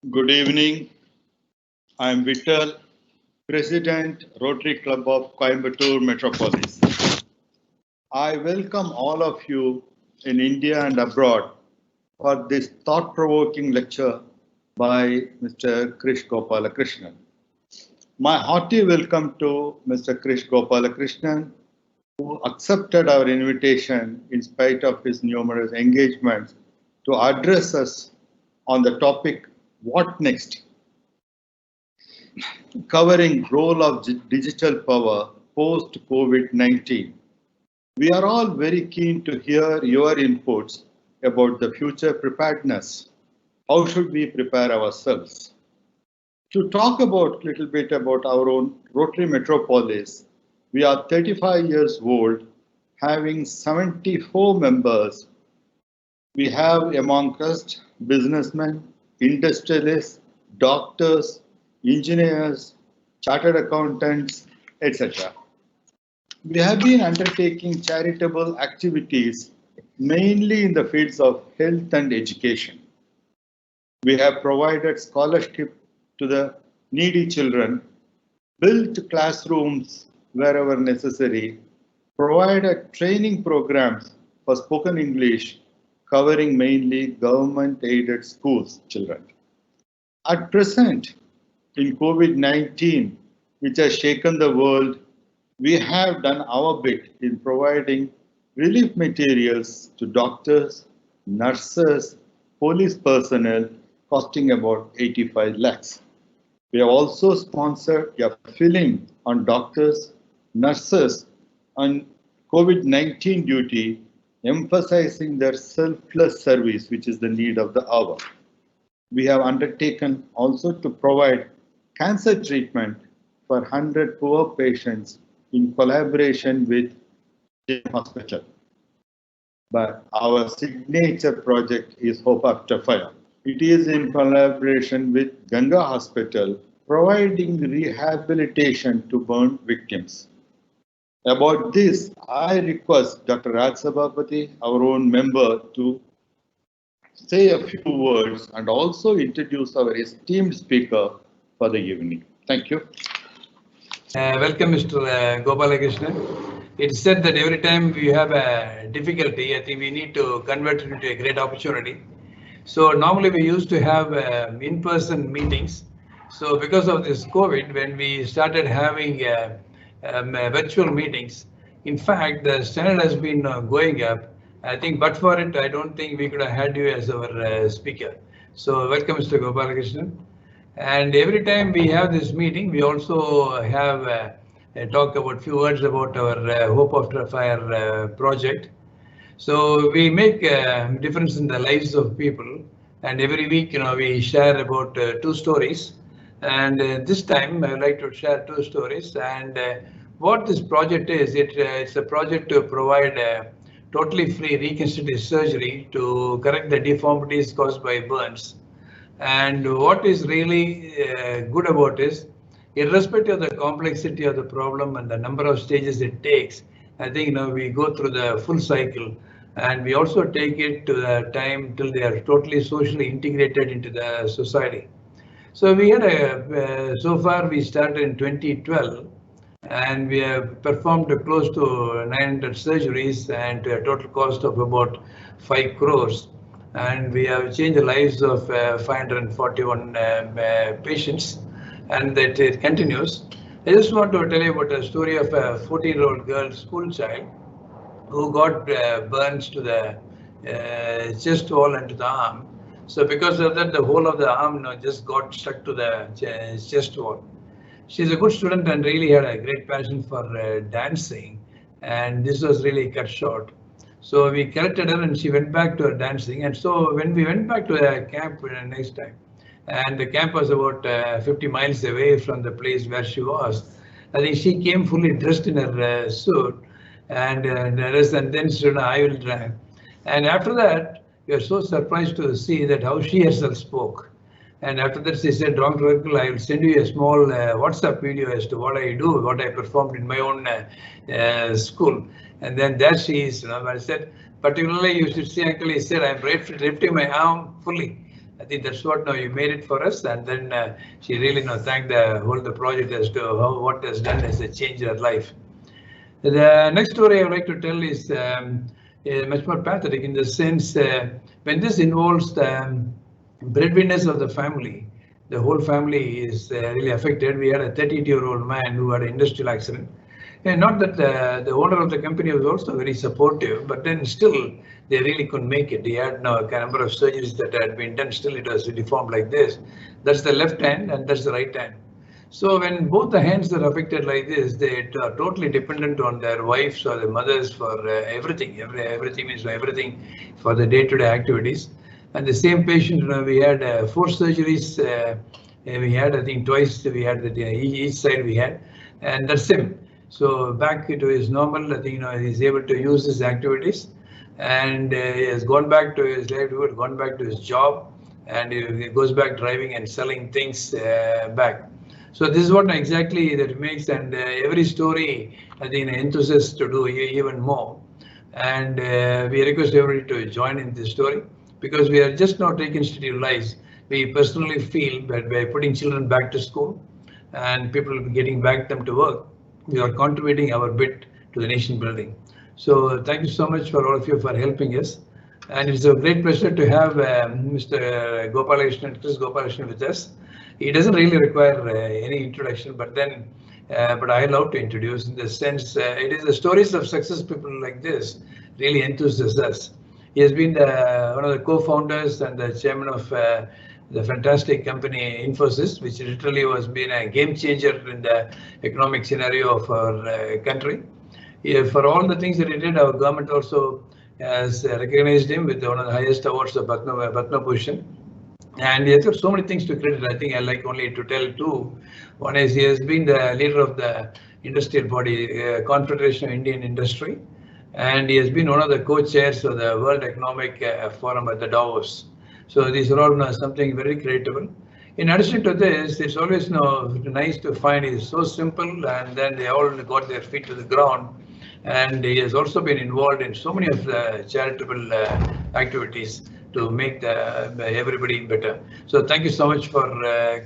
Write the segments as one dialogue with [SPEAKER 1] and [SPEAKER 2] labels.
[SPEAKER 1] Good evening. I am Vittal, President, Rotary Club of Coimbatore Metropolis. I welcome all of you in India and abroad for this thought-provoking lecture by Mr. Kris Gopalakrishnan. My hearty welcome to Mr. Kris Gopalakrishnan, who accepted our invitation in spite of his numerous engagements to address us on the topic, What Next? Covering role of digital power post COVID-19. We are all very keen to hear your inputs about the future preparedness. How should we prepare ourselves? To talk about a little bit about our own Rotary Metropolis, we are 35 years old, having 74 members. We have among us businessmen, industrialists, doctors, engineers, chartered accountants, etc. We have been undertaking charitable activities mainly in the fields of health and education. We have provided scholarship to the needy children, built classrooms wherever necessary, provided training programs for spoken English covering mainly government-aided schools children. At present, in COVID-19, which has shaken the world, we have done our bit in providing relief materials to doctors, nurses, police personnel costing about 85 lakhs. We have also sponsored a film on doctors, nurses on COVID-19 duty, emphasizing their selfless service, which is the need of the hour. We have undertaken also to provide cancer treatment for 100 poor patients in collaboration with Hospital. But our signature project is Hope After Fire. It is in collaboration with Ganga Hospital, providing rehabilitation to burn victims. About this, I request Dr. Raj Sabapati, our own member, to say a few words and also introduce our esteemed speaker for the evening. Thank you.
[SPEAKER 2] Welcome, Mr. Gopalakrishnan. It's said that every time we have a difficulty, I think we need to convert it into a great opportunity. So normally we used to have in-person meetings. So because of this COVID, when we started having virtual meetings, in fact, the standard has been going up. I think, but for it, I don't think we could have had you as our speaker. So welcome, Mr. Gopalakrishnan. And every time we have this meeting, we also have talk about few words about our Hope After Fire project. So we make a difference in the lives of people, and every week, we share about 2 stories. And this time, I would like to share 2 stories. And what this project is, it's a project to provide totally free reconstructive surgery to correct the deformities caused by burns. And what is really good about is, irrespective of the complexity of the problem and the number of stages it takes, I think we go through the full cycle, and we also take it to the time till they are totally socially integrated into the society. So we had so far we started in 2012, and we have performed close to 900 surgeries and a total cost of about 5 crores. And we have changed the lives of 541 patients, and that it continues. I just want to tell you about a story of a 14-year-old girl, school child, who got burns to the chest wall and to the arm. So because of that, the whole of the arm just got stuck to the chest wall. She's a good student and really had a great passion for dancing, and this was really cut short. So we collected her and she went back to her dancing. And so when we went back to the camp next time, and the camp was about 50 miles away from the place where she was, I think she came fully dressed in her suit and then she said, I will drive. And after that, we are so surprised to see that how she herself spoke. And after that, she said, Dr. Uncle, I will send you a small WhatsApp video as to what I do, what I performed in my own school. And then there she is, I said, particularly you should see, Uncle, he said, I'm lifting my arm fully. I think that's what you made it for us, and then she really thanked the project as to what has done as a change in her life. The next story I would like to tell is much more pathetic in the sense when this involves the breadwinners of the family, the whole family is really affected. We had a 32-year-old man who had an industrial accident. And not that the owner of the company was also very supportive, but then still they really couldn't make it. He had a number of surgeries that had been done. Still, it was deformed like this. That's the left hand, and that's the right hand. So when both the hands are affected like this, they are totally dependent on their wives or their mothers for everything. Everything means everything for the day-to-day activities. And the same patient, we had 4 surgeries. We had, I think, twice. We had each side we had, and that's him. So back to his normal. I think he's able to use his activities, and he has gone back to his livelihood, gone back to his job, and he goes back driving and selling things back. So this is what exactly that makes, and every story I think enthusiasts to do even more. And we request everybody to join in this story because we are just not taking institute lives. We personally feel that by putting children back to school and people getting back them to work, we are contributing our bit to the nation building. So thank you so much for all of you for helping us. And it's a great pleasure to have Mr. Gopalakrishnan, Kris Gopalakrishnan with us. He doesn't really require any introduction, but I love to introduce in the sense it is the stories of success people like this really enthuses us. He has been one of the co-founders and the chairman of the fantastic company Infosys, which literally was been a game changer in the economic scenario of our country. For all the things that he did, our government also has recognized him with one of the highest awards of Padma Bhushan. And he has got so many things to credit. I think I like only to tell 2. One is he has been the leader of the industrial body, Confederation of Indian Industry, and he has been one of the co-chairs of the World Economic Forum at the Davos. So these are all something very creditable. In addition to this, it's always nice to find it's so simple, and then they all got their feet to the ground. And he has also been involved in so many of the charitable activities to make everybody better. So thank you so much for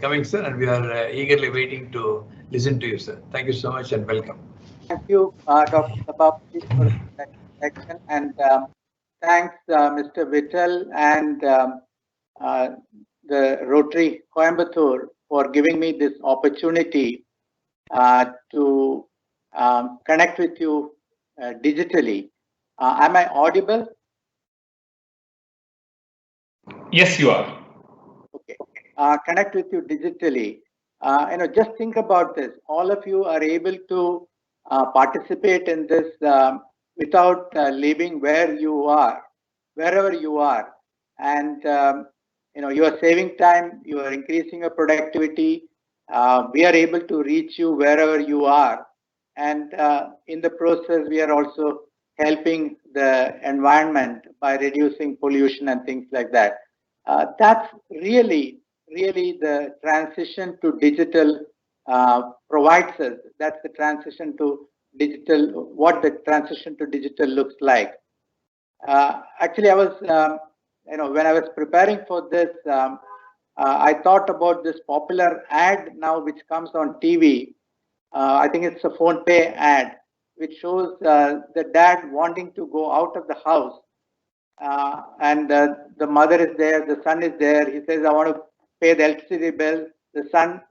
[SPEAKER 2] coming, sir, and we are eagerly waiting to listen to you, sir. Thank you so much and welcome.
[SPEAKER 3] Thank you, Dr. Sabapati, for that section, and thanks, Mr. Vittal and the Rotary Coimbatore for giving me this opportunity to connect with you digitally. Am I audible?
[SPEAKER 4] Yes, you are.
[SPEAKER 3] Okay. Connect with you digitally. Just think about this. All of you are able to participate in this without leaving where you are, wherever you are, and you are saving time. You are increasing your productivity. We are able to reach you wherever you are, and in the process, we are also helping the environment by reducing pollution and things like that. That's really the transition to digital provides us. That's the transition to digital, what the transition to digital looks like. Actually, I was, when I was preparing for this, I thought about this popular ad now which comes on TV. I think it's a PhonePe ad, which shows the dad wanting to go out of the house. And the mother is there, the son is there. He says, I want to pay the electricity bill. The son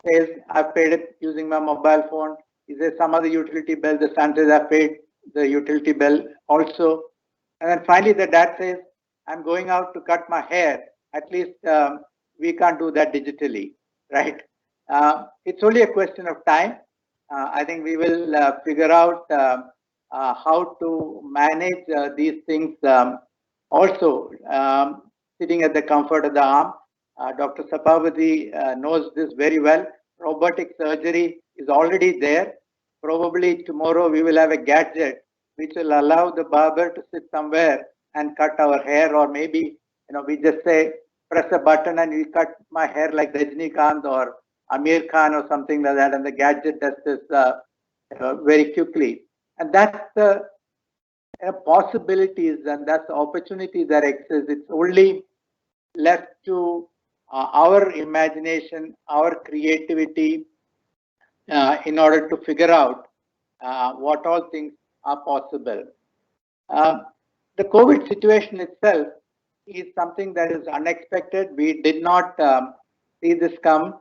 [SPEAKER 3] says, I've paid it using my mobile phone. He says, some other utility bill. The son says, I've paid the utility bill also. And then finally, the dad says, I'm going out to cut my hair. At least we can't do that digitally, right? It's only a question of time. I think we will figure out how to manage these things also sitting at the comfort of the arm. Dr. Sabapati knows this very well. Robotic surgery is already there. Probably tomorrow we will have a gadget which will allow the barber to sit somewhere and cut our hair, or maybe we just say press a button and we cut my hair like Rajnikant or Amir Khan or something like that, and the gadget does this very quickly. And that's the possibilities, and that's the opportunity that exists. It's only left to our imagination, our creativity, in order to figure out what all things are possible. The COVID situation itself is something that is unexpected. We did not see this come,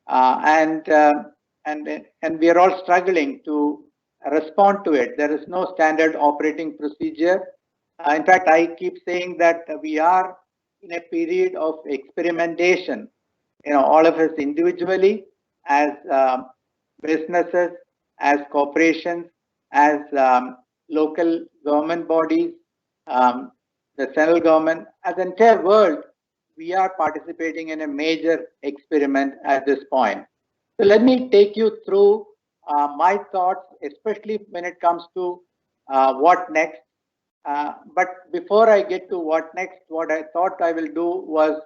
[SPEAKER 3] and we are all struggling to respond to it. There is no standard operating procedure. In fact, I keep saying that we are in a period of experimentation. All of us individually, as businesses, as corporations, as local government bodies, the central government, as the entire world, we are participating in a major experiment at this point. So let me take you through my thoughts, especially when it comes to what next. But before I get to what next, what I thought I will do was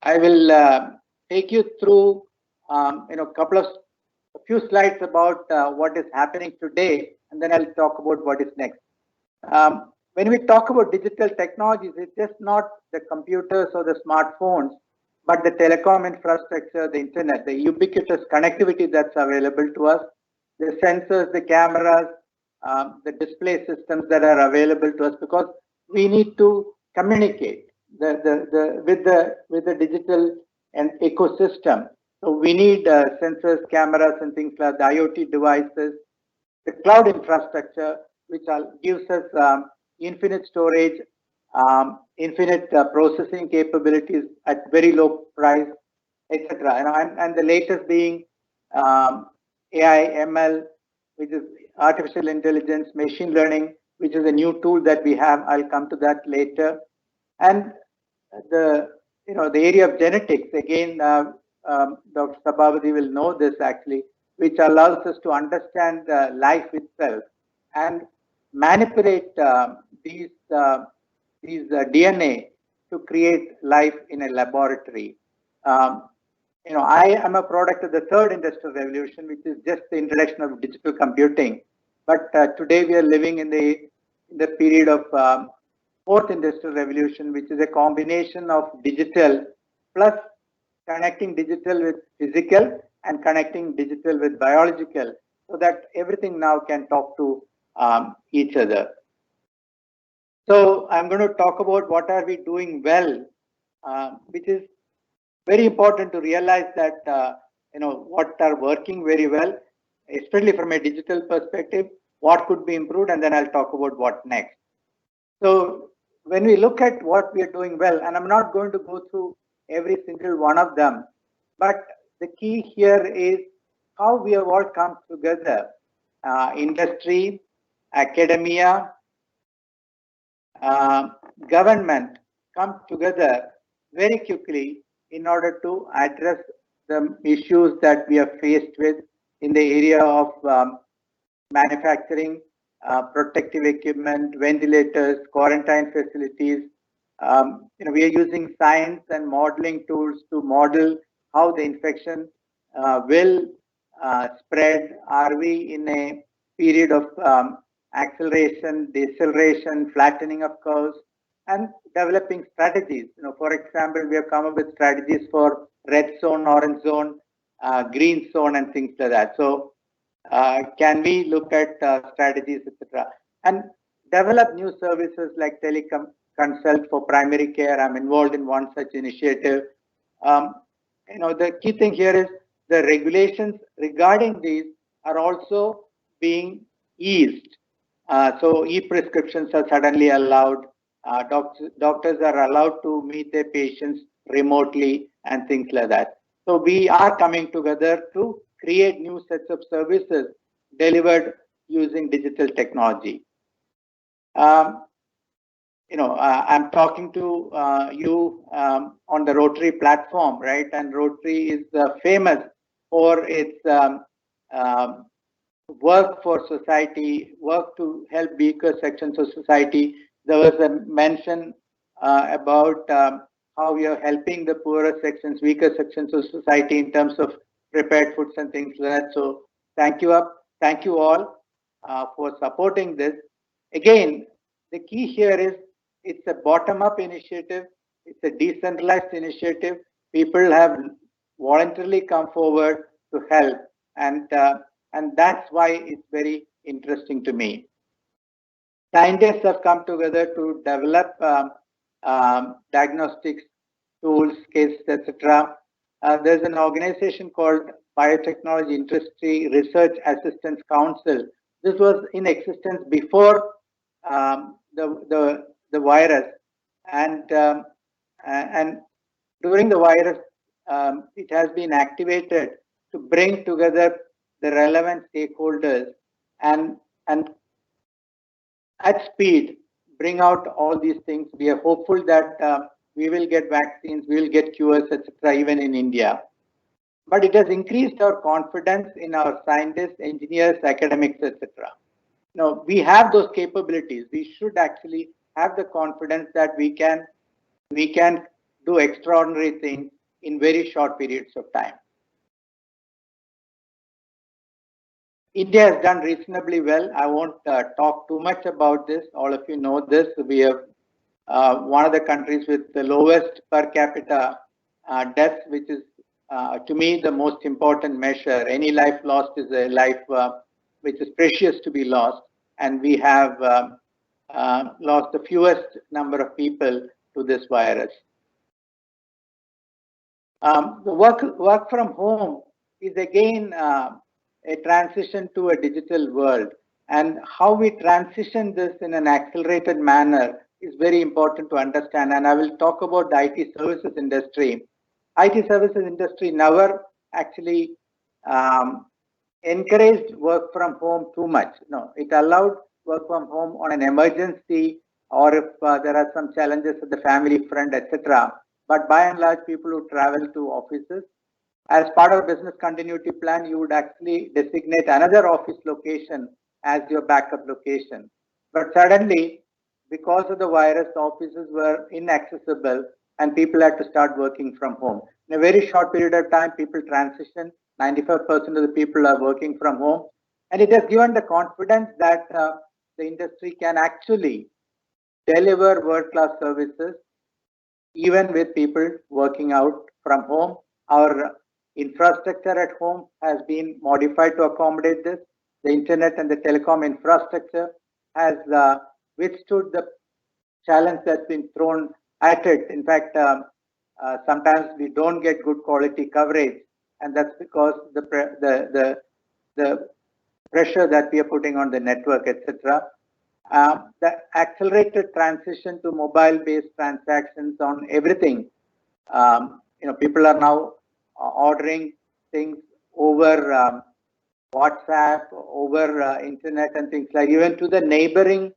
[SPEAKER 3] I will take you through a few slides about what is happening today, and then I'll talk about what is next. When we talk about digital technologies, it's just not the computers or the smartphones, but the telecom infrastructure, the internet, the ubiquitous connectivity that's available to us, the sensors, the cameras, the display systems that are available to us, because we need to communicate with the digital and ecosystem. So we need sensors, cameras, and things like the IoT devices, the cloud infrastructure, which gives us infinite storage, infinite processing capabilities at very low price, etc. And the latest being AI, ML, which is artificial intelligence, machine learning, which is a new tool that we have. I'll come to that later. And the area of genetics, again, Dr. Sabhavati will know this actually, which allows us to understand life itself and manipulate these DNA to create life in a laboratory. I am a product of the third industrial revolution, which is just the introduction of digital computing. But today we are living in the period of fourth industrial revolution, which is a combination of digital plus connecting digital with physical and connecting digital with biological, so that everything now can talk to each other. So I'm going to talk about what are we doing well, which is very important to realize that what are working very well, especially from a digital perspective, what could be improved, and then I'll talk about what next. So when we look at what we are doing well, and I'm not going to go through every single one of them, but the key here is how we have all come together, industry, academia, government come together very quickly in order to address the issues that we are faced with in the area of manufacturing, protective equipment, ventilators, quarantine facilities. We are using science and modeling tools to model how the infection will spread. Are we in a period of acceleration, deceleration, flattening of curves, and developing strategies? For example, we have come up with strategies for red zone, orange zone, green zone, and things like that. So can we look at strategies, etc., and develop new services like teleconsult for primary care? I'm involved in one such initiative. The key thing here is the regulations regarding these are also being eased. So e-prescriptions are suddenly allowed. Doctors are allowed to meet their patients remotely and things like that. So we are coming together to create new sets of services delivered using digital technology. I'm talking to you on the Rotary platform, right? And Rotary is famous for its work for society, work to help weaker sections of society. There was a mention about how we are helping the poorer sections, weaker sections of society in terms of prepared foods and things like that. So thank you all for supporting this. Again, the key here is it's a bottom-up initiative. It's a decentralized initiative. People have voluntarily come forward to help, and that's why it's very interesting to me. Scientists have come together to develop diagnostics tools, kits, etc. There's an organization called Biotechnology Industry Research Assistance Council. This was in existence before the virus, and during the virus, it has been activated to bring together the relevant stakeholders and at speed bring out all these things. We are hopeful that we will get vaccines, we will get cures, etc. even in India. But it has increased our confidence in our scientists, engineers, academics, etc. Now, we have those capabilities. We should actually have the confidence that we can do extraordinary things in very short periods of time. India has done reasonably well. I won't talk too much about this. All of you know this. We have one of the countries with the lowest per capita deaths, which is to me the most important measure. Any life lost is a life which is precious to be lost, and we have lost the fewest number of people to this virus. The work from home is again a transition to a digital world, and how we transition this in an accelerated manner is very important to understand. And I will talk about the IT services industry. IT services industry never actually encouraged work from home too much. No, it allowed work from home on an emergency, or if there are some challenges with the family friend, etc. But by and large, people who travel to offices, as part of business continuity plan, you would actually designate another office location as your backup location. But suddenly, because of the virus, offices were inaccessible and people had to start working from home. In a very short period of time, people transitioned. 95% of the people are working from home. And it has given the confidence that the industry can actually deliver world-class services even with people working out from home. Our infrastructure at home has been modified to accommodate this. The internet and the telecom infrastructure has withstood the challenge that's been thrown at it. In fact, sometimes we don't get good quality coverage, and that's because the pressure that we are putting on the network, etc. The accelerated transition to mobile-based transactions on everything. People are now ordering things over WhatsApp, over internet and things like, even to the neighboring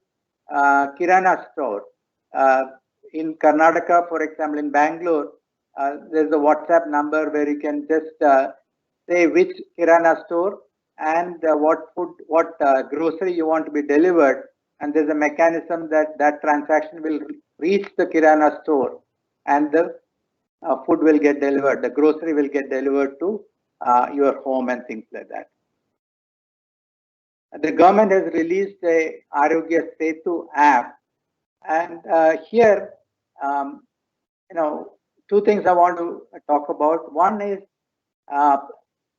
[SPEAKER 3] Kirana store. In Karnataka, for example, in Bangalore, there's a WhatsApp number where you can just say which Kirana store and what grocery you want to be delivered, and there's a mechanism that transaction will reach the Kirana store, and the food will get delivered, the grocery will get delivered to your home and things like that. The government has released a Arogya Setu app, and here, two things I want to talk about. One is,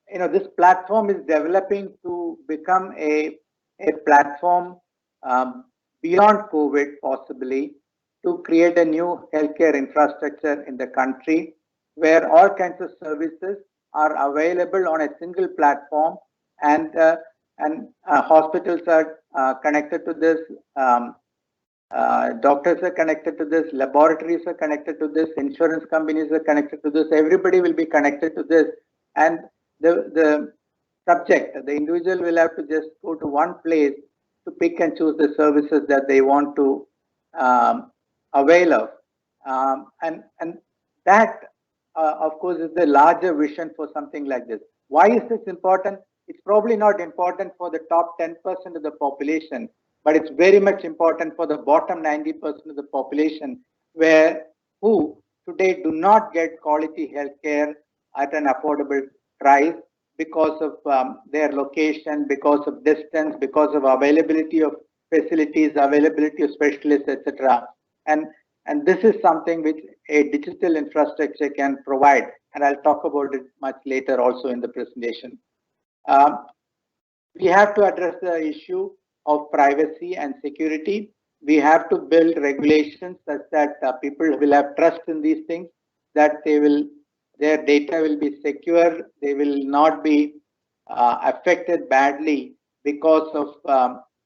[SPEAKER 3] this platform is developing to become a platform beyond COVID, possibly, to create a new healthcare infrastructure in the country, where all kinds of services are available on a single platform, and hospitals are connected to this, doctors are connected to this, laboratories are connected to this, insurance companies are connected to this, everybody will be connected to this, and the subject, the individual will have to just go to one place to pick and choose the services that they want to avail of. And that, of course, is the larger vision for something like this. Why is this important? It's probably not important for the top 10% of the population, but it's very much important for the bottom 90% of the population, who today do not get quality healthcare at an affordable price because of their location, because of distance, because of availability of facilities, availability of specialists, etc. And this is something which a digital infrastructure can provide. And I'll talk about it much later also in the presentation. We have to address the issue of privacy and security. We have to build regulations such that people will have trust in these things, that their data will be secure, they will not be affected badly because of,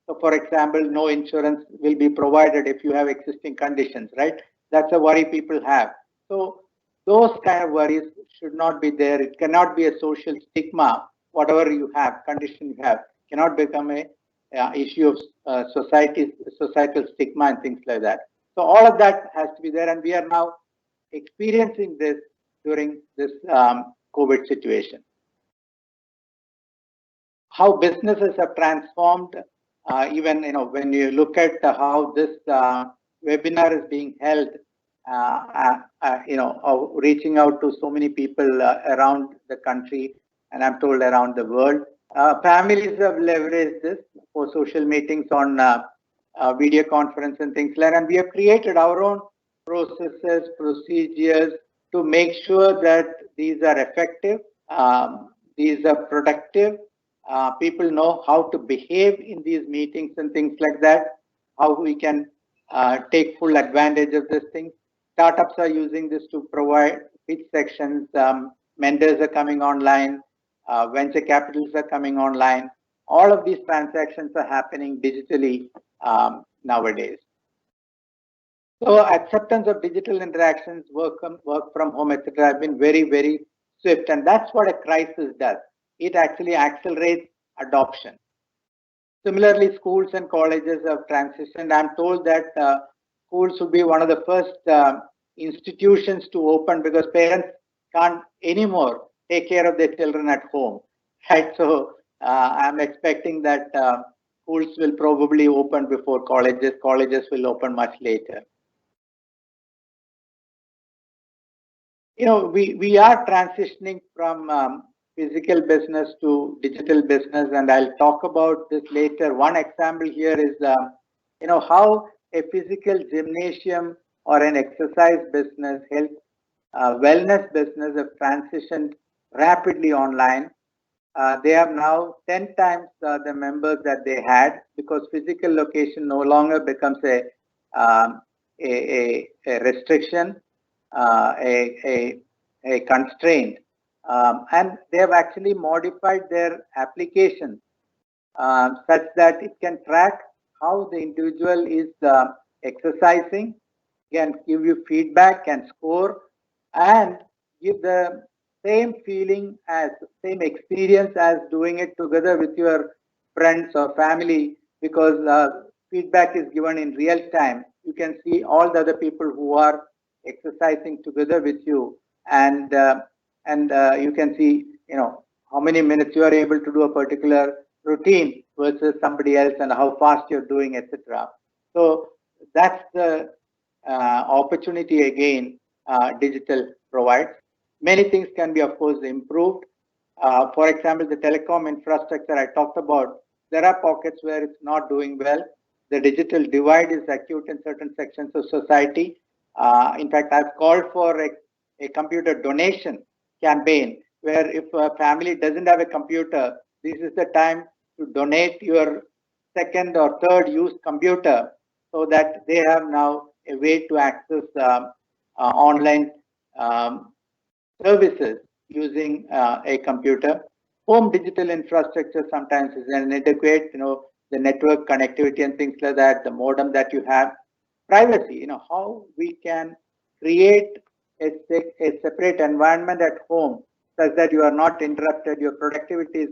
[SPEAKER 3] so for example, no insurance will be provided if you have existing conditions, right? That's a worry people have. So those kind of worries should not be there. It cannot be a social stigma. Whatever you have, condition you have, cannot become a issue of societal stigma and things like that. So all of that has to be there, and we are now experiencing this during this COVID situation. How businesses have transformed, even when you look at how this webinar is being held, reaching out to so many people around the country, and I'm told around the world. Families have leveraged this for social meetings on video conference and things like that. And we have created our own processes, procedures to make sure that these are effective, these are productive. People know how to behave in these meetings and things like that, how we can take full advantage of this thing. Startups are using this to provide pitch sections, mentors are coming online, venture capitalists are coming online. All of these transactions are happening digitally nowadays. So acceptance of digital interactions, work from home, etc., have been very, very swift. And that's what a crisis does. It actually accelerates adoption. Similarly, schools and colleges have transitioned. I'm told that schools will be one of the first institutions to open because parents can't anymore take care of their children at home, right? So I'm expecting that schools will probably open before colleges. Colleges will open much later. We are transitioning from physical business to digital business, and I'll talk about this later. One example here is, how a physical gymnasium or an exercise business, health, wellness business have transitioned rapidly online. They have now 10 times the members that they had because physical location no longer becomes a restriction, a constraint. And they have actually modified their application such that it can track how the individual is exercising, can give you feedback, can score, and give the same same experience as doing it together with your friends or family, because feedback is given in real time. You can see all the other people who are exercising together with you, and you can see how many minutes you are able to do a particular routine versus somebody else and how fast you're doing, etc. So that's the opportunity again digital provides. Many things can be, of course, improved. For example, the telecom infrastructure I talked about, there are pockets where it's not doing well. The digital divide is acute in certain sections of society. In fact, I've called for a computer donation campaign where if a family doesn't have a computer, this is the time to donate your second or third used computer so that they have now a way to access online services using a computer. Home digital infrastructure sometimes is inadequate, the network connectivity and things like that, the modem that you have. Privacy, how we can create a separate environment at home such that you are not interrupted, your productivity is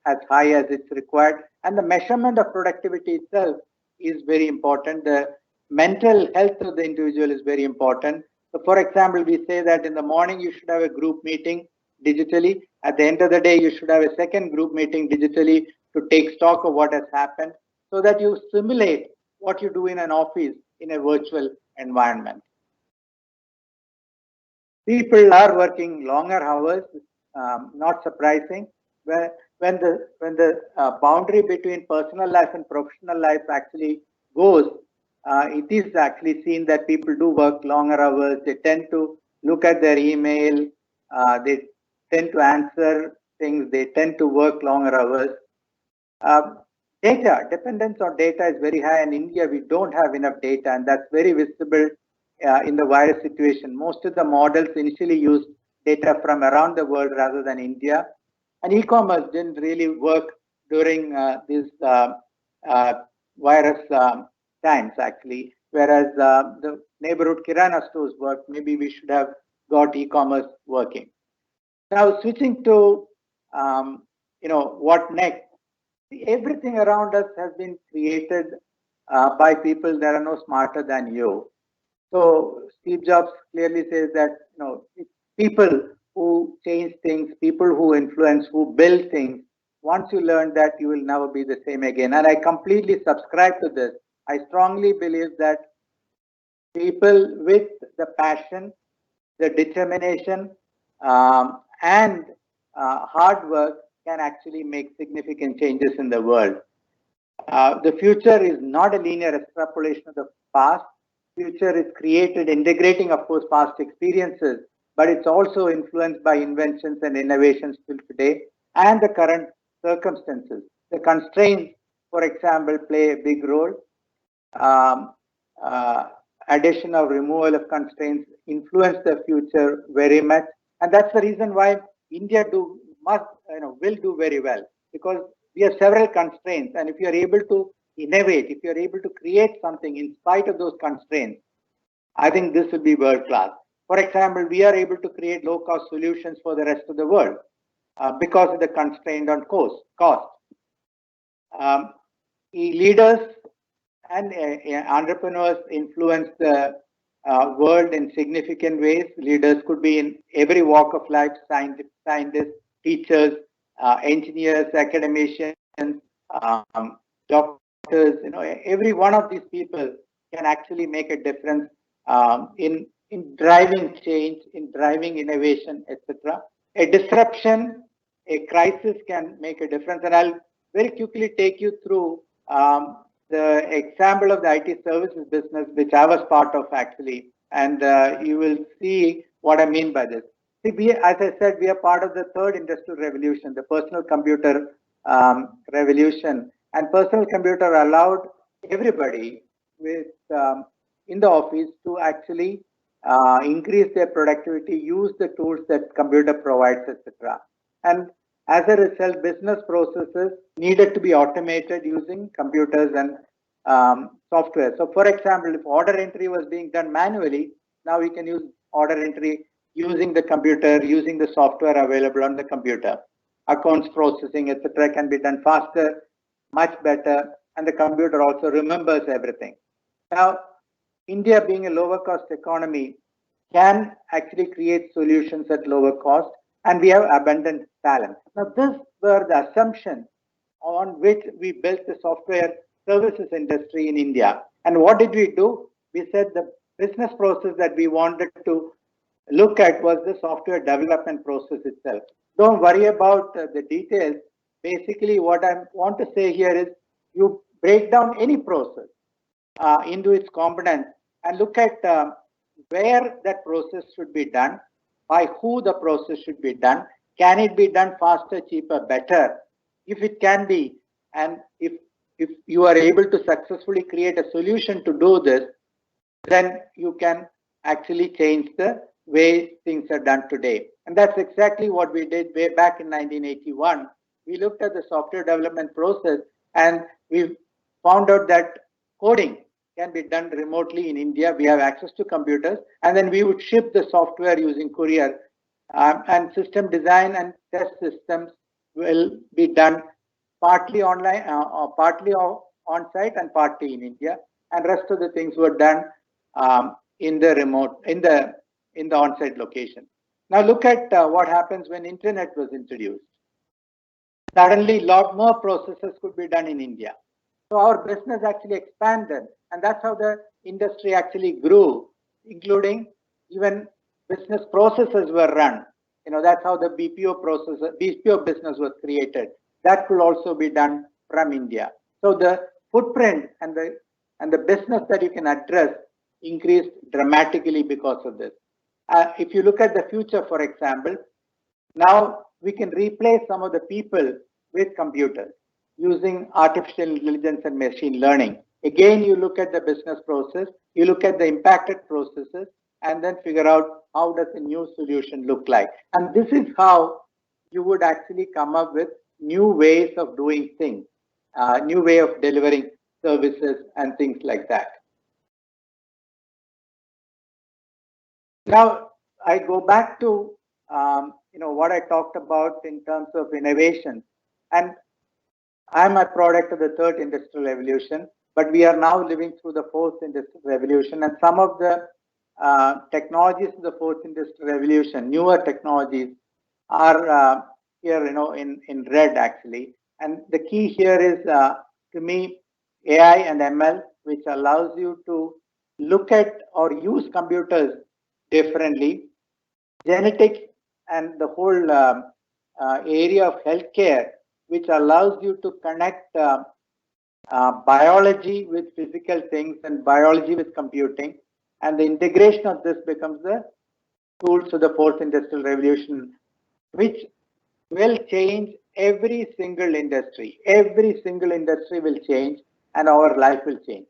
[SPEAKER 3] as high as it's required, and the measurement of productivity itself is very important. The mental health of the individual is very important. So for example, we say that in the morning you should have a group meeting digitally. At the end of the day, you should have a second group meeting digitally to take stock of what has happened so that you simulate what you do in an office in a virtual environment. People are working longer hours, not surprising. When the boundary between personal life and professional life actually goes, it is actually seen that people do work longer hours. They tend to look at their email. They tend to answer things. They tend to work longer hours. Data dependence on data is very high. In India, we don't have enough data, and that's very visible in the virus situation. Most of the models initially used data from around the world rather than India, and e-commerce didn't really work during this virus times actually. Whereas the neighborhood kirana stores work, maybe we should have got e-commerce working. Now switching to what next? Everything around us has been created by people that are no smarter than you. So Steve Jobs clearly says that it's people who change things, people who influence, who build things. Once you learn that, you will never be the same again. And I completely subscribe to this. I strongly believe that people with the passion, the determination, and hard work can actually make significant changes in the world. The future is not a linear extrapolation of the past. Future is created, integrating, of course, past experiences, but it's also influenced by inventions and innovations till today and the current circumstances. The constraints, for example, play a big role. Addition or removal of constraints influence the future very much, and that's the reason why India will do very well, because we have several constraints, and if you are able to innovate, if you are able to create something in spite of those constraints, I think this will be world class. For example, we are able to create low cost solutions for the rest of the world because of the constraint on cost. Leaders and entrepreneurs influence the world in significant ways. Leaders could be in every walk of life: scientists, teachers, engineers, academicians, doctors. Every one of these people can actually make a difference in driving change, in driving innovation, etc. A disruption, a crisis can make a difference, and I'll very quickly take you through the example of the IT services business, which I was part of actually, and you will see what I mean by this. See, as I said, we are part of the third industrial revolution, the personal computer revolution, and personal computer allowed everybody with in the office to actually increase their productivity, use the tools that computer provides, etc. And as a result, business processes needed to be automated using computers and software. So, for example, if order entry was being done manually, now we can use order entry using the computer, using the software available on the computer. Accounts processing, etc., can be done faster, much better, and the computer also remembers everything. Now, India, being a lower cost economy, can actually create solutions at lower cost, and we have abundant talent. Now, these were the assumptions on which we built the software services industry in India. And what did we do? We said the business process that we wanted to look at was the software development process itself. Don't worry about the details. Basically, what I want to say here is you break down any process into its components and look at where that process should be done, by who the process should be done, can it be done faster, cheaper, better? If it can be, and if you are able to successfully create a solution to do this, then you can actually change the way things are done today. And that's exactly what we did way back in 1981. We looked at the software development process and we found out that coding can be done remotely in India. We have access to computers, and then we would ship the software using courier, and system design and test systems will be done partly online, or partly on site, and partly in India, and rest of the things were done in the remote, in the on-site location. Now look at what happens when internet was introduced. Suddenly, a lot more processes could be done in India. So our business actually expanded, and that's how the industry actually grew, including even business processes were run. That's how the BPO business was created. That could also be done from India. So the footprint and the and the business that you can address increased dramatically because of this. If you look at the future, for example, now we can replace some of the people with computers using artificial intelligence and machine learning. Again, you look at the business process, you look at the impacted processes, and then figure out how does a new solution look like. And this is how you would actually come up with new ways of doing things, new way of delivering services and things like that. Now, I go back to what I talked about in terms of innovation, and I'm a product of the third industrial revolution, but we are now living through the fourth industrial revolution, and some of the technologies of the fourth industrial revolution, newer technologies, are here, in red actually. And the key here is, to me, AI and ML, which allows you to look at or use computers differently. Genetics and the whole area of healthcare, which allows you to connect biology with physical things and biology with computing, and the integration of this becomes the tools of the fourth industrial revolution, which will change every single industry. Every single industry will change, and our life will change.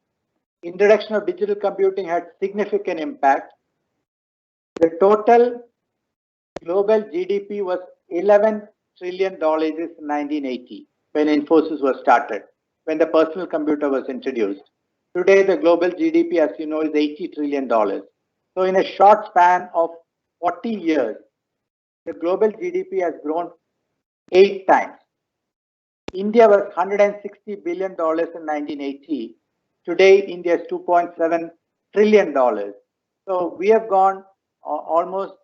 [SPEAKER 3] Introduction of digital computing had significant impact. The total global GDP was $11 trillion in 1980 when Infosys was started, when the personal computer was introduced. Today, the global GDP, as you know, is $80 trillion. So in a short span of 40 years, the global GDP has grown 8 times. India was $160 billion in 1980. Today, India is $2.7 trillion. So we have gone almost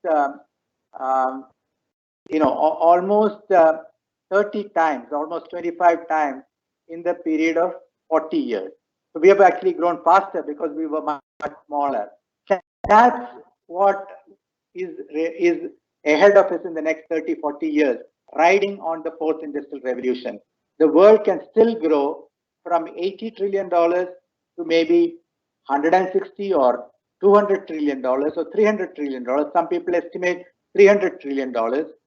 [SPEAKER 3] 30 times, almost 25 times in the period of 40 years. So we have actually grown faster because we were much smaller. That's what is ahead of us in the next 30, 40 years, riding on the fourth industrial revolution. The world can still grow from $80 trillion to maybe 160 or $200 trillion or $300 trillion. Some people estimate $300 trillion,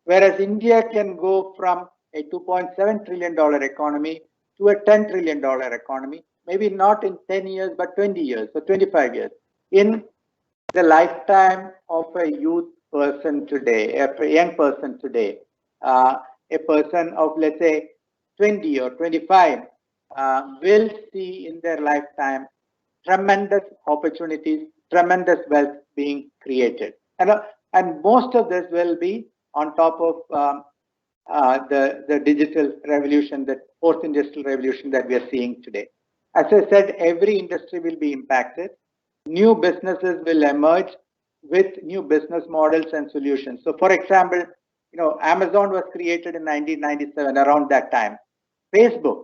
[SPEAKER 3] whereas India can go from a $2.7 trillion economy to a $10 trillion economy, maybe not in 10 years, but 20 years or 25 years. In the lifetime of a youth person today, a young person today, a person of, let's say, 20 or 25 will see in their lifetime tremendous opportunities, tremendous wealth being created. And most of this will be on top of the digital revolution, the fourth industrial revolution that we are seeing today. As I said, every industry will be impacted. New businesses will emerge with new business models and solutions. So, for example, Amazon was created in 1997, around that time. Facebook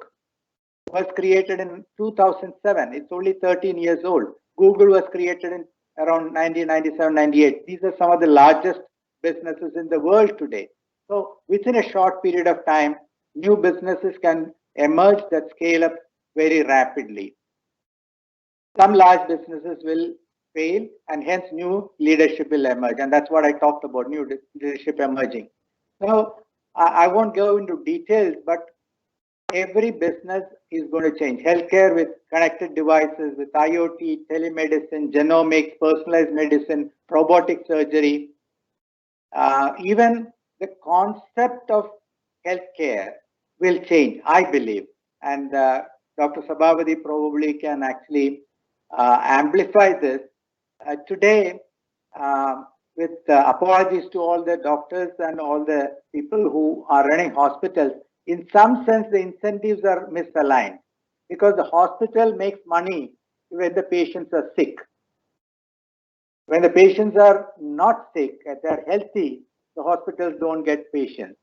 [SPEAKER 3] was created in 2007. It's only 13 years old. Google was created in around 1997, 98. These are some of the largest businesses in the world today. So within a short period of time, new businesses can emerge that scale up very rapidly. Some large businesses will fail, and hence new leadership will emerge. And that's what I talked about, new leadership emerging. Now, I won't go into details, but every business is going to change. Healthcare with connected devices, with IoT, telemedicine, genomics, personalized medicine, robotic surgery. Even the concept of healthcare will change, I believe. And Dr. Sabhavati probably can actually amplify this. Today, with apologies to all the doctors and all the people who are running hospitals, in some sense, the incentives are misaligned because the hospital makes money when the patients are sick. When the patients are not sick, they're healthy, the hospitals don't get patients.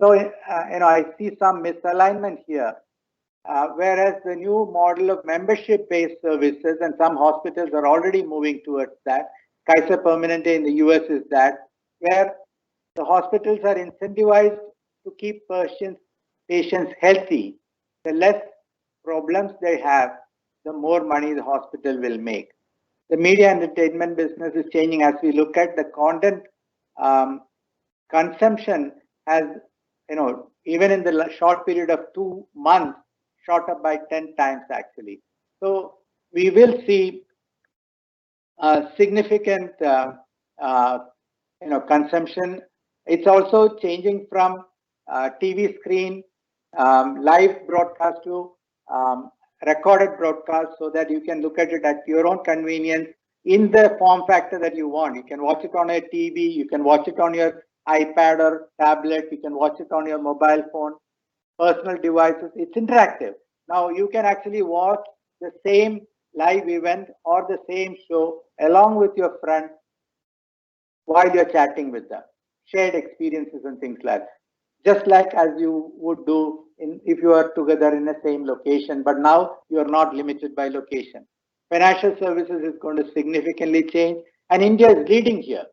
[SPEAKER 3] So, I see some misalignment here. Whereas the new model of membership-based services, and some hospitals are already moving towards that. Kaiser Permanente in the US is that, where the hospitals are incentivized to keep patients healthy. The less problems they have, the more money the hospital will make. The media and entertainment business is changing as we look at the content consumption has, even in the short period of 2 months, shot up by 10 times actually. So we will see significant, consumption. It's also changing from TV screen, live broadcast to recorded broadcast, so that you can look at it at your own convenience in the form factor that you want. You can watch it on a TV, you can watch it on your iPad or tablet, you can watch it on your mobile phone, personal devices. It's interactive. Now you can actually watch the same live event or the same show along with your friends while you're chatting with them. Shared experiences and things like that. Just like as you would do if you are together in the same location, but now you are not limited by location. Financial services is going to significantly change, and India is leading here.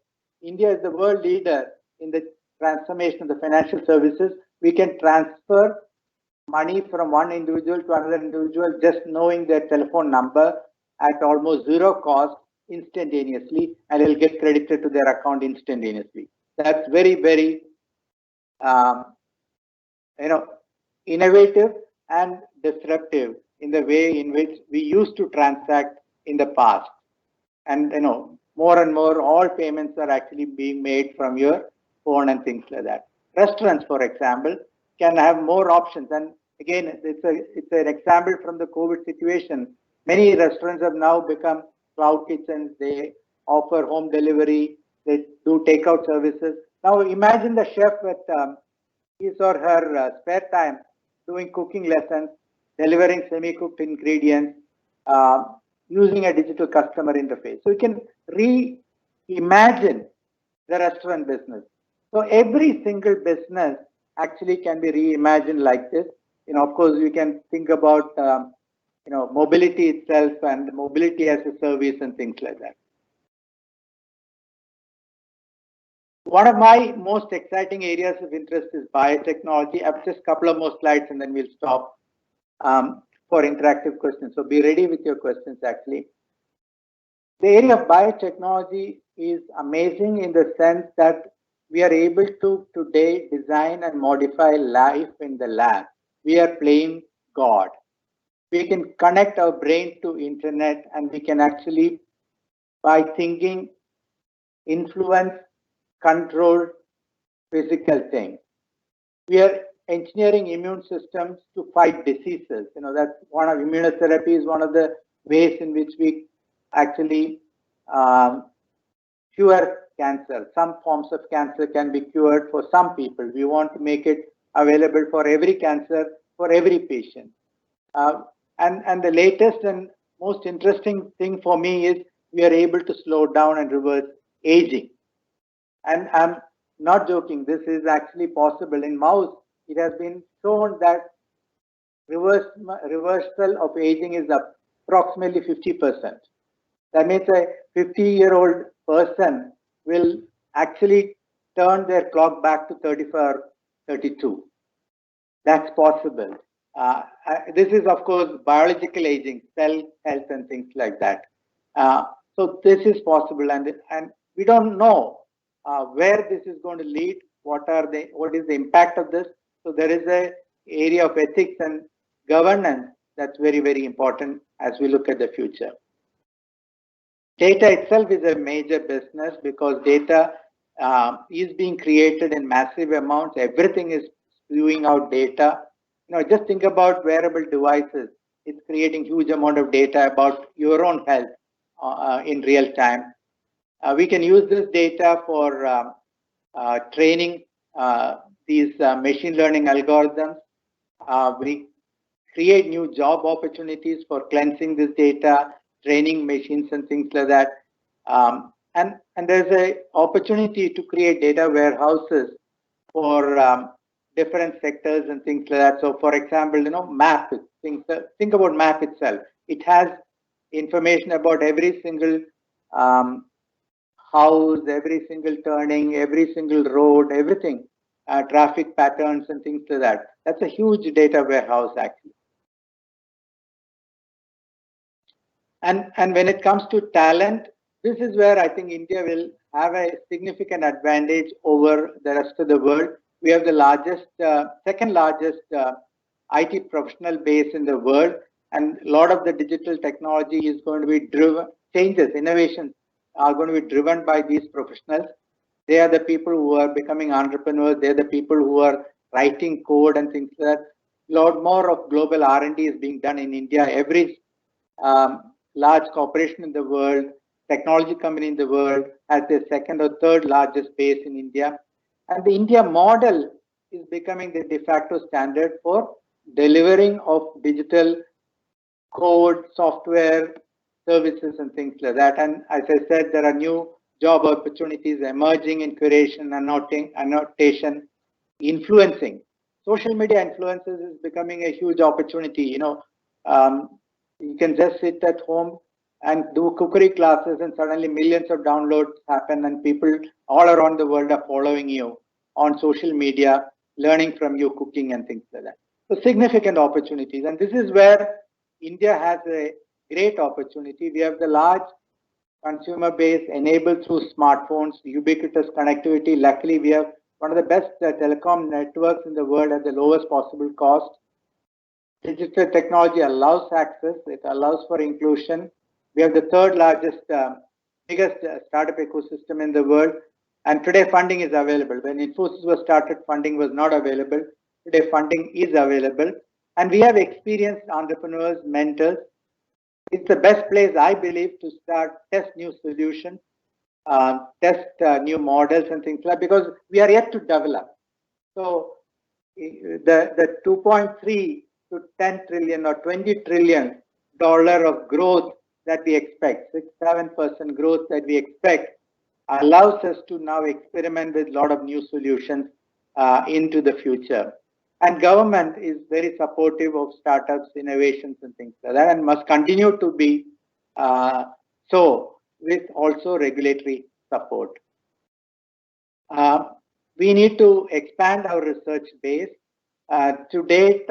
[SPEAKER 3] India is the world leader in the transformation of the financial services. We can transfer money from one individual to another individual just knowing their telephone number at almost zero cost instantaneously, and it'll get credited to their account instantaneously. That's very, very innovative and disruptive in the way in which we used to transact in the past. And more and more, all payments are actually being made from your phone and things like that. Restaurants, for example, can have more options. And again, it's an example from the COVID situation. Many restaurants have now become cloud kitchens. They offer home delivery. They do takeout services. Now imagine the chef with his or her spare time doing cooking lessons, delivering semi-cooked ingredients, using a digital customer interface. So you can reimagine the restaurant business. So every single business actually can be reimagined like this. Of course, you can think about mobility itself and mobility as a service and things like that. One of my most exciting areas of interest is biotechnology. I have just a couple of more slides and then we'll stop for interactive questions. So be ready with your questions actually. The area of biotechnology is amazing in the sense that we are able to today design and modify life in the lab. We are playing God. We can connect our brain to internet and we can actually, by thinking, influence, control physical things. We are engineering immune systems to fight diseases. That's one of immunotherapy is one of the ways in which we actually cure cancer. Some forms of cancer can be cured for some people. We want to make it available for every cancer, for every patient. And the latest and most interesting thing for me is we are able to slow down and reverse aging. And I'm not joking, this is actually possible. In mouse, it has been shown that reversal of aging is approximately 50%. That means a 50-year-old person will actually turn their clock back to 35 or 32. That's possible. This is, of course, biological aging, cell health and things like that. So this is possible, and we don't know where this is going to lead. What is the impact of this? So there is an area of ethics and governance that's very, very important as we look at the future. Data itself is a major business because data is being created in massive amounts. Everything is spewing out data. Just think about wearable devices. It's creating huge amount of data about your own health in real time. We can use this data for training these machine learning algorithms. We create new job opportunities for cleansing this data, training machines and things like that. And there's an opportunity to create data warehouses for different sectors and things like that. So for example, map, think about map itself. It has information about every single house, every single turning, every single road, everything, traffic patterns and things like that. That's a huge data warehouse actually. And when it comes to talent, this is where I think India will have a significant advantage over the rest of the world. We have the largest, second largest IT professional base in the world, and a lot of the digital technology is going to be driven, changes, innovations are going to be driven by these professionals. They are the people who are becoming entrepreneurs. They're the people who are writing code and things like that. A lot more of global R&D is being done in India. Every large corporation in the world, technology company in the world has the second or third largest base in India. And the India model is becoming the de facto standard for delivering of digital code, software, services, and things like that. And as I said, there are new job opportunities emerging in curation, annotation, influencing. Social media influences is becoming a huge opportunity. You can just sit at home and do cookery classes, and suddenly millions of downloads happen, and people all around the world are following you on social media, learning from you cooking and things like that. So significant opportunities, and this is where India has a great opportunity. We have the large consumer base enabled through smartphones, ubiquitous connectivity. Luckily, we have one of the best telecom networks in the world at the lowest possible cost. Digital technology allows access, it allows for inclusion. We have the third largest, biggest startup ecosystem in the world. And today funding is available. When Infosys was started, funding was not available. Today funding is available. And we have experienced entrepreneurs, mentors. It's the best place, I believe, to start, test new solutions, test new models and things like that, because we are yet to develop. So the 2.3 to 10 trillion or 20 trillion dollar of growth that we expect, 6-7% growth that we expect, allows us to now experiment with a lot of new solutions into the future. And government is very supportive of startups, innovations, and things like that, and must continue to be so, with also regulatory support. We need to expand our research base. To date,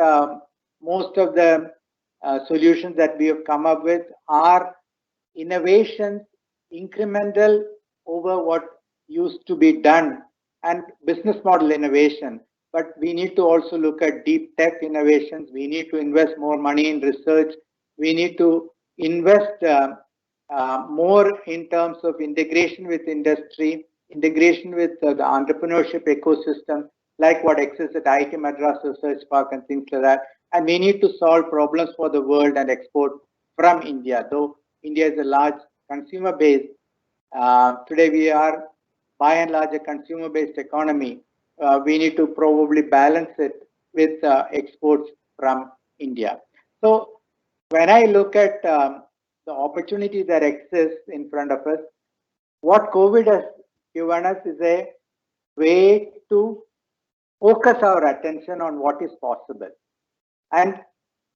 [SPEAKER 3] most of the solutions that we have come up with are innovations, incremental over what used to be done, and business model innovation. But we need to also look at deep tech innovations. We need to invest more money in research. We need to invest more in terms of integration with industry, integration with the entrepreneurship ecosystem, like what exists at IIT Madras Research Park and things like that. And we need to solve problems for the world and export from India. Though India is a large consumer base, today we are by and large a consumer-based economy. We need to probably balance it with exports from India. So when I look at the opportunity that exists in front of us, what COVID has given us is a way to focus our attention on what is possible and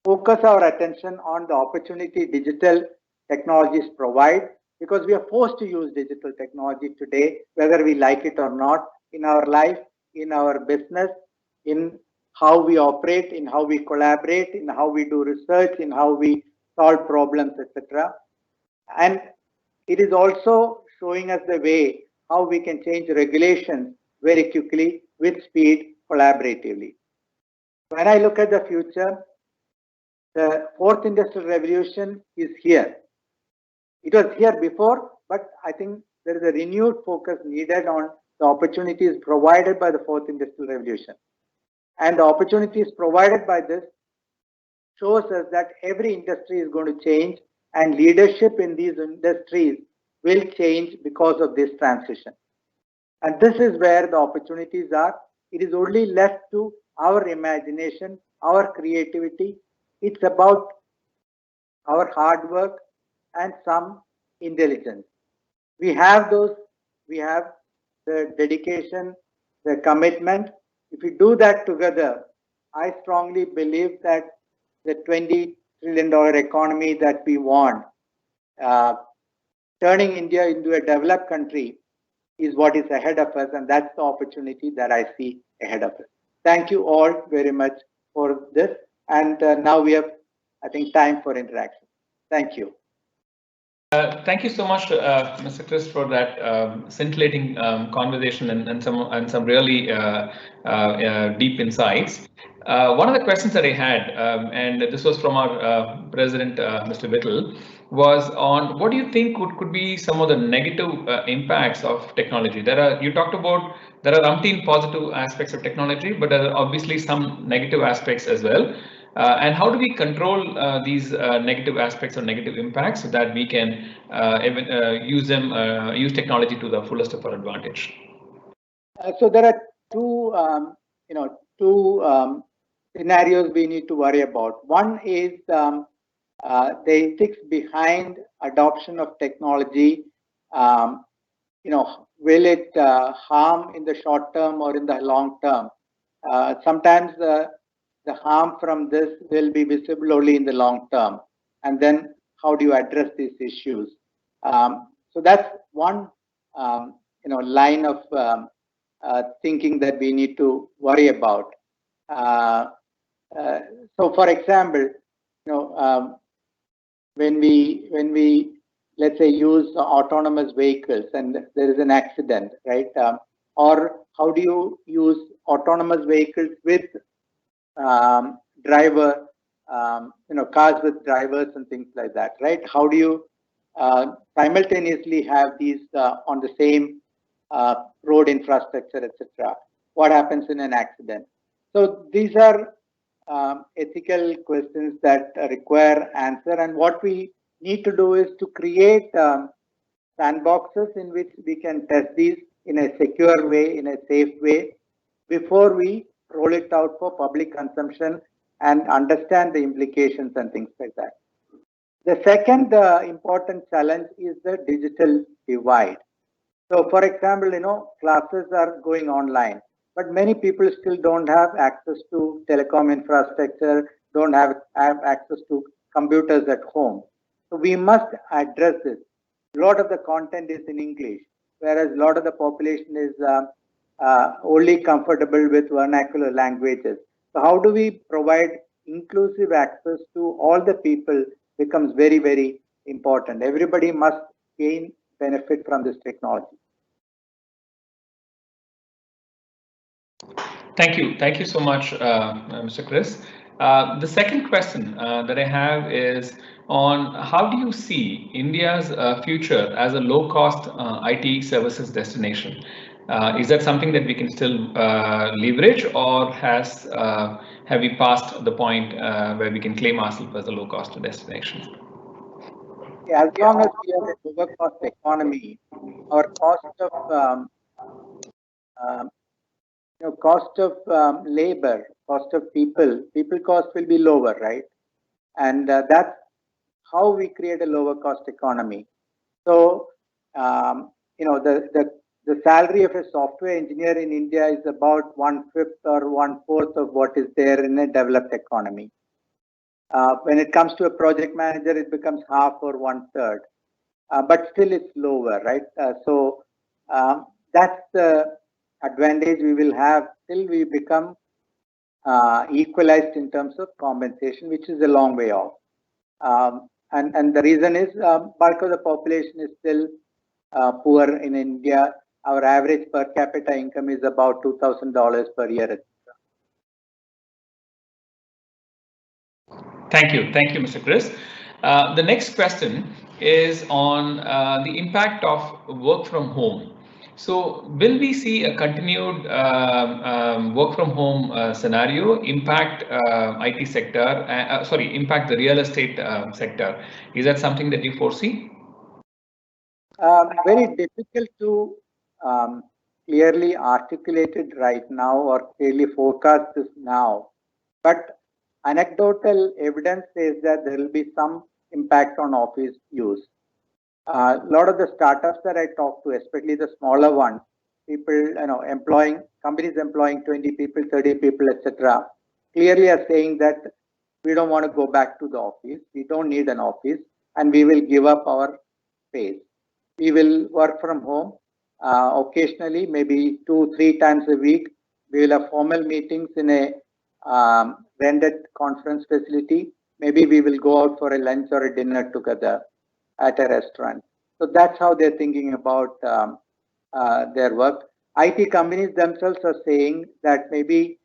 [SPEAKER 3] focus our attention on the opportunity digital technologies provide, because we are forced to use digital technology today, whether we like it or not, in our life, in our business, in how we operate, in how we collaborate, in how we do research, in how we solve problems, etc. And it is also showing us the way how we can change regulations very quickly, with speed, collaboratively. When I look at the future, the fourth industrial revolution is here. It was here before, but I think there is a renewed focus needed on the opportunities provided by the fourth industrial revolution. And the opportunities provided by this shows us that every industry is going to change, and leadership in these industries will change because of this transition. And this is where the opportunities are. It is only left to our imagination, our creativity. It's about our hard work and some intelligence. We have those, we have the dedication, the commitment. If we do that together, I strongly believe that the $20 trillion economy that we want, turning India into a developed country, is what is ahead of us, and that's the opportunity that I see ahead of us. Thank you all very much for this, and now we have, I think, time for interaction. Thank you.
[SPEAKER 4] Thank you so much, Mr. Kris, for that scintillating conversation and some really deep insights. One of the questions that I had, and this was from our president, Mr. Whittle, was on what do you think could be some of the negative impacts of technology? You talked about there are umpteen positive aspects of technology, but there are obviously some negative aspects as well. And how do we control these negative aspects or negative impacts so that we can use technology to the fullest of our advantage?
[SPEAKER 3] So there are two scenarios we need to worry about. One is the ethics behind adoption of technology. Will it harm in the short term or in the long term? Sometimes the harm from this will be visible only in the long term. And then how do you address these issues? So that's one line of thinking that we need to worry about. So for example, when we let's say use autonomous vehicles and there is an accident, right? Or how do you use autonomous vehicles with driver, cars with drivers and things like that, right? How do you simultaneously have these on the same road infrastructure, etc.? What happens in an accident? So these are ethical questions that require answer, and what we need to do is to create sandboxes in which we can test these in a secure way, in a safe way, before we roll it out for public consumption and understand the implications and things like that. The second important challenge is the digital divide. So for example, classes are going online, but many people still don't have access to telecom infrastructure, don't have access to computers at home. So we must address this. A lot of the content is in English, whereas a lot of the population is only comfortable with vernacular languages. So how do we provide inclusive access to all the people becomes very, very important. Everybody must gain benefit from this technology.
[SPEAKER 4] Thank you so much, Mr. Kris. The second question that I have is on how do you see India's future as a low-cost IT services destination? Is that something that we can still leverage, or have we passed the point where we can claim ourselves as a low-cost destination?
[SPEAKER 3] Yeah, as long as we have a lower-cost economy, our cost of labor, cost of people cost will be lower, right? And that's how we create a lower cost economy. So, the salary of a software engineer in India is about 1/5 or 1/4 of what is there in a developed economy. When it comes to a project manager, it becomes half or 1/3, but still it's lower, right? So that's the advantage we will have till we become equalized in terms of compensation, which is a long way off. And the reason is bulk of the population is still poor in India. Our average per capita income is about $2,000 per year.
[SPEAKER 4] Thank you, Mr. Kris. The next question is on the impact of work from home. So, will we see a continued work from home scenario impact IT sector? Impact the real estate sector? Is that something that you foresee?
[SPEAKER 3] Very difficult to clearly articulate it right now or clearly forecast this now, but anecdotal evidence says that there will be some impact on office use. A lot of the startups that I talk to, especially the smaller ones, people, companies employing 20 people, 30 people, etc., clearly are saying that we don't want to go back to the office. We don't need an office, and we will give up our space. We will work from home occasionally, maybe 2-3 times a week. We will have formal meetings in a rented conference facility. Maybe we will go out for a lunch or a dinner together. at a restaurant. So that's how they're thinking about their work. IT companies themselves are saying that maybe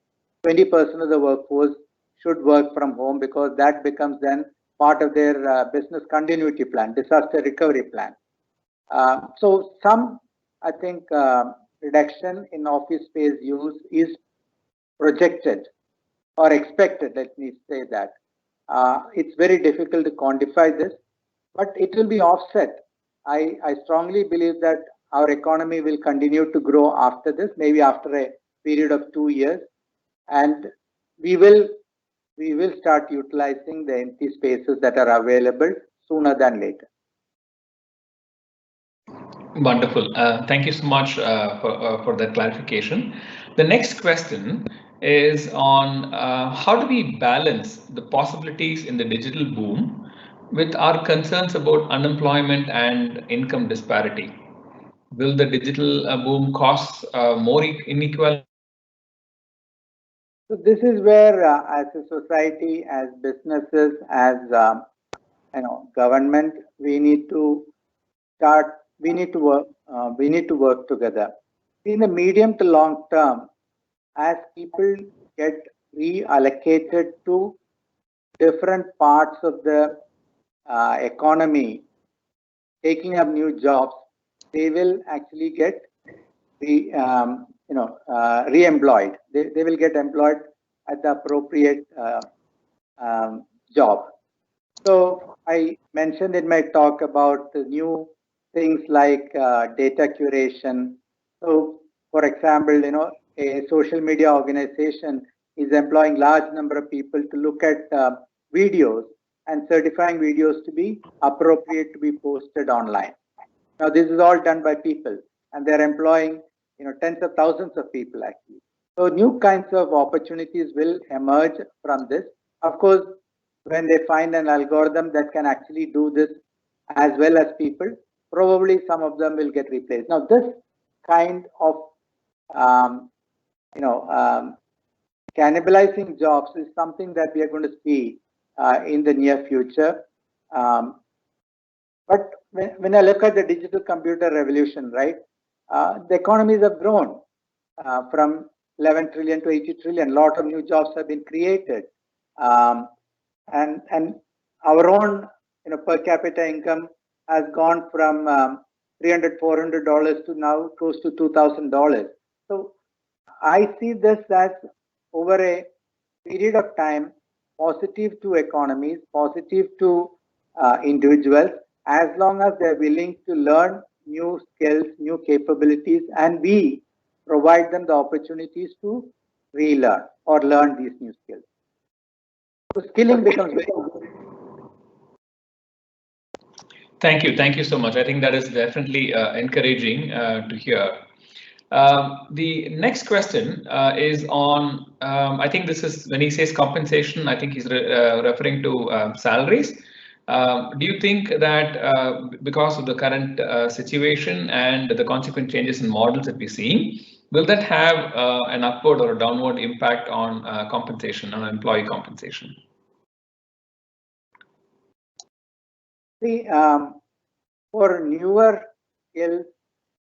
[SPEAKER 3] 20% of the workforce should work from home, because that becomes then part of their business continuity plan, disaster recovery plan. So some, I think, reduction in office space use is projected or expected, let me say that. It's very difficult to quantify this, but it will be offset. I strongly believe that our economy will continue to grow after this, maybe after a period of 2 years, and we will start utilizing the empty spaces that are available sooner than later.
[SPEAKER 4] Wonderful. Thank you so much for that clarification. The next question is on how do we balance the possibilities in the digital boom with our concerns about unemployment and income disparity? Will the digital boom cause more inequality?
[SPEAKER 3] So this is where, as a society, as businesses, as government, we need to start. We need to work. We need to work together. In the medium to long term, as people get reallocated to different parts of the economy, taking up new jobs, they will actually get re-employed. They will get employed at the appropriate job. So I mentioned in my talk about the new things like data curation. So, for example, a social media organization is employing large number of people to look at videos and certifying videos to be appropriate to be posted online. Now, this is all done by people, and they're employing tens of thousands of people actually. So new kinds of opportunities will emerge from this. Of course, when they find an algorithm that can actually do this as well as people, probably some of them will get replaced. Now, this kind of cannibalizing jobs is something that we are going to see in the near future. But when I look at the digital computer revolution, right, the economies have grown from 11 trillion to 80 trillion. A lot of new jobs have been created, and our own per capita income has gone from $300-400 to now close to $2,000. So I see this as, over a period of time, positive to economies, positive to individuals, as long as they're willing to learn new skills, new capabilities, and we provide them the opportunities to relearn or learn these new skills. So skilling becomes very important.
[SPEAKER 4] Thank you so much. I think that is definitely encouraging to hear. The next question is on, I think this is when he says compensation, I think he's referring to salaries. Do you think that because of the current situation and the consequent changes in models that we're seeing, will that have an upward or a downward impact on compensation, on employee compensation?
[SPEAKER 3] See, for newer skills,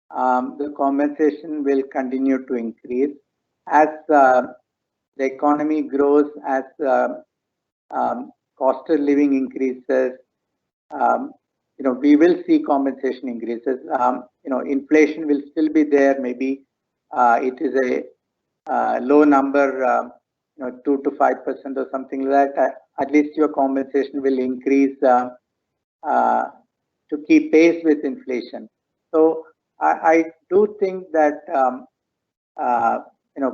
[SPEAKER 3] the compensation will continue to increase as the economy grows, as cost of living increases. We will see compensation increases. Inflation will still be there. Maybe it is a low number, 2 to 5% or something like that. At least your compensation will increase to keep pace with inflation. So I do think that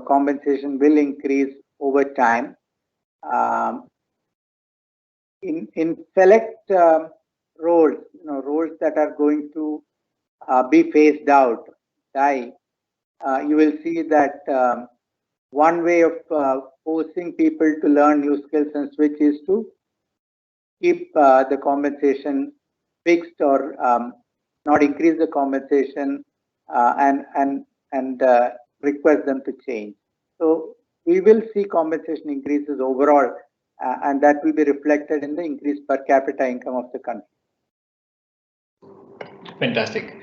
[SPEAKER 3] compensation will increase over time. In select roles, roles that are going to be phased out, you will see that one way of forcing people to learn new skills and switch is to keep the compensation fixed or not increase the compensation and request them to change. So we will see compensation increases overall, and that will be reflected in the increased per capita income of the country.
[SPEAKER 4] Fantastic.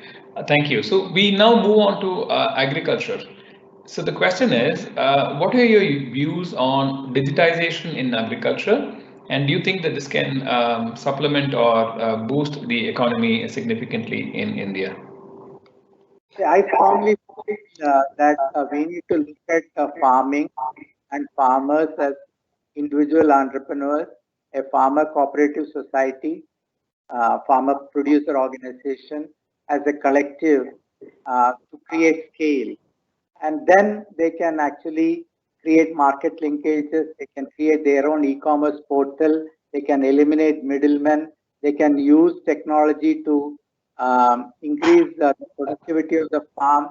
[SPEAKER 4] Thank you. So we now move on to agriculture. So the question is, what are your views on digitization in agriculture? And do you think that this can supplement or boost the economy significantly in India?
[SPEAKER 3] I strongly believe that we need to look at farming and farmers as individual entrepreneurs, a farmer cooperative society, farmer producer organization as a collective to create scale. And then they can actually create market linkages, they can create their own e-commerce portal, they can eliminate middlemen, they can use technology to increase the productivity of the farm.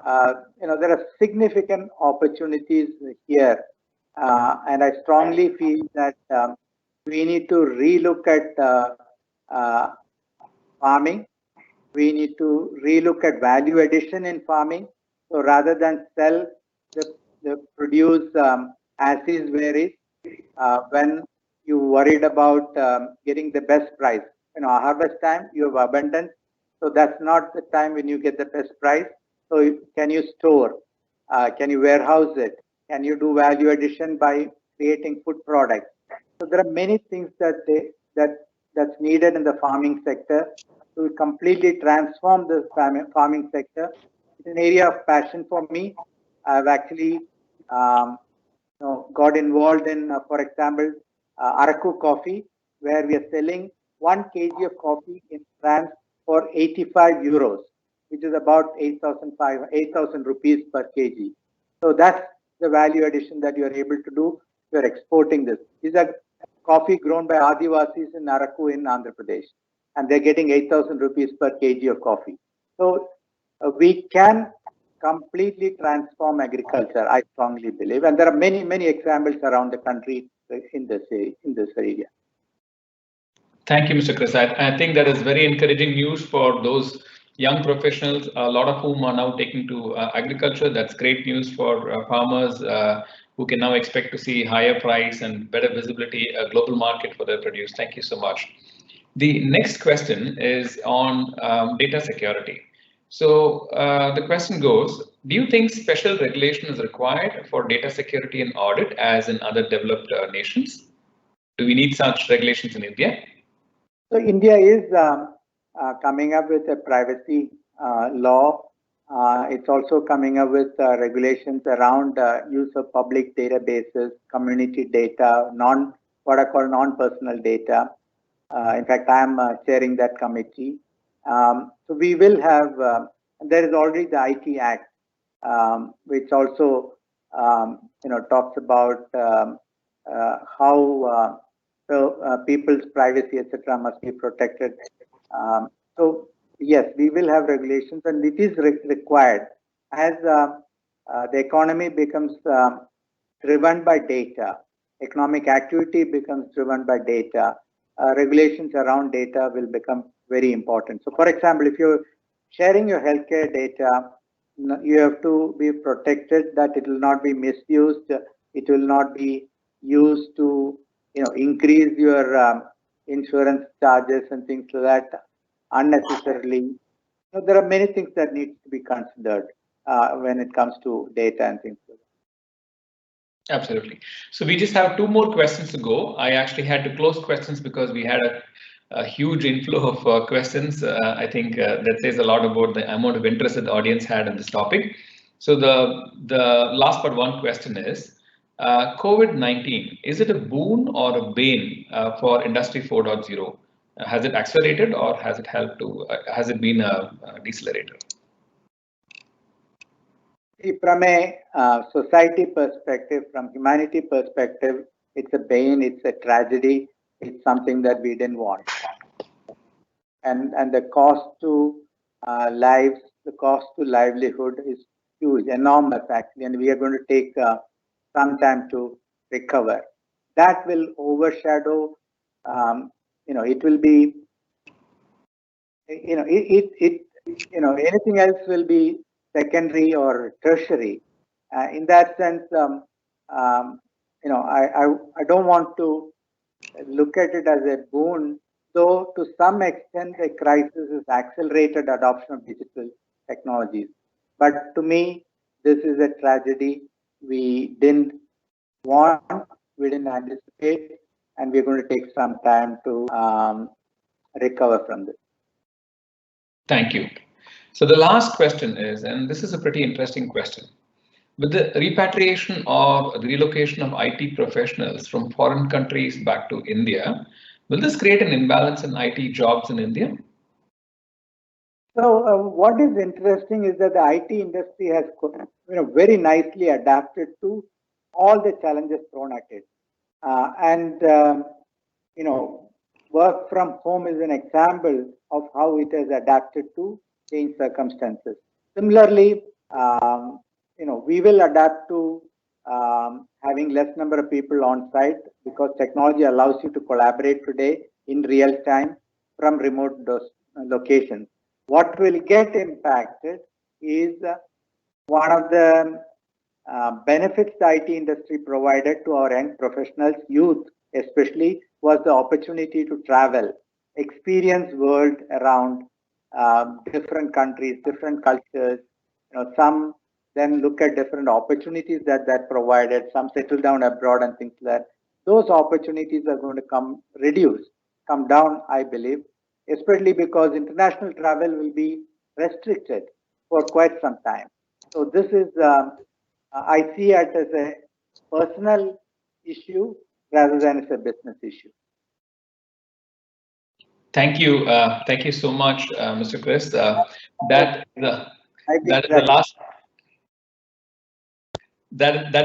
[SPEAKER 3] There are significant opportunities here, and I strongly feel that we need to relook at uh, farming. We need to relook at value addition in farming. So rather than sell the produce as is where is, when you worried about getting the best price, harvest time you have abundance, so that's not the time when you get the best price. So can you store? Can you warehouse it? Can you do value addition by creating food products? So there are many things that's needed in the farming sector to completely transform the farming sector. It's an area of passion for me. I've actually got involved in, for example, Araku coffee, where we are selling 1 kg of coffee in France for 85 euros, which is about 8,000 rupees per kg. So that's the value addition that you are able to do. You are exporting this. These are coffee grown by Adivasis in Araku in Andhra Pradesh, and they're getting 8,000 rupees per kg of coffee. So we can completely transform agriculture, I strongly believe, and there are many examples around the country in this area.
[SPEAKER 4] Thank you, Mr. Kris. I think that is very encouraging news for those young professionals, a lot of whom are now taking to agriculture. That's great news for farmers who can now expect to see higher price and better visibility, a global market for their produce. Thank you so much. The next question is on data security. So the question goes, do you think special regulation is required for data security and audit as in other developed nations? Do we need such regulations in India?
[SPEAKER 3] So India is coming up with a privacy law. It's also coming up with regulations around use of public databases, community data, what I call non-personal data. In fact, I am chairing that committee. So we will have, there is already the IT Act, which also talks about how people's privacy, etc., must be protected. So yes, we will have regulations, and it is required as the economy becomes driven by data. Economic activity becomes driven by data. Regulations around data will become very important. So, for example, if you're sharing your healthcare data, you have to be protected that it will not be misused. It will not be used to increase your insurance charges and things like that unnecessarily. So there are many things that need to be considered when it comes to data and things like that.
[SPEAKER 4] Absolutely. So we just have 2 more questions to go. I actually had to close questions because we had a huge inflow of questions. I think that says a lot about the amount of interest that the audience had in this topic. So the last but one question is, COVID-19, is it a boon or a bane for Industry 4.0? Has it accelerated or has it helped to, has it been a decelerator?
[SPEAKER 3] From a society perspective, from humanity perspective, it's a bane, it's a tragedy, it's something that we didn't want. And the cost to lives, the cost to livelihood is huge, enormous actually, and we are going to take some time to recover. That will overshadow, it will be, anything else will be secondary or tertiary. In that sense, I don't want to look at it as a boon, So to some extent, the crisis has accelerated adoption of digital technologies. But to me, this is a tragedy. We didn't want, we didn't anticipate, and we're going to take some time to recover from this.
[SPEAKER 4] Thank you. So the last question is, and this is a pretty interesting question. With the repatriation or the relocation of IT professionals from foreign countries back to India, will this create an imbalance in IT jobs in India?
[SPEAKER 3] So what is interesting is that the IT industry has very nicely adapted to all the challenges thrown at it. Work from home is an example of how it has adapted to changed circumstances. Similarly, we will adapt to having less number of people on site because technology allows you to collaborate today in real time from remote locations. What will get impacted is one of the benefits the IT industry provided to our young professionals, youth especially, was the opportunity to travel, experience world around different countries, different cultures. Some then look at different opportunities that provided, some settle down abroad and things like that. Those opportunities are going to come down, I believe, especially because international travel will be restricted for quite some time. So this is, I see it as a personal issue rather than as a business issue.
[SPEAKER 4] Thank you so much, Mr. Kris. That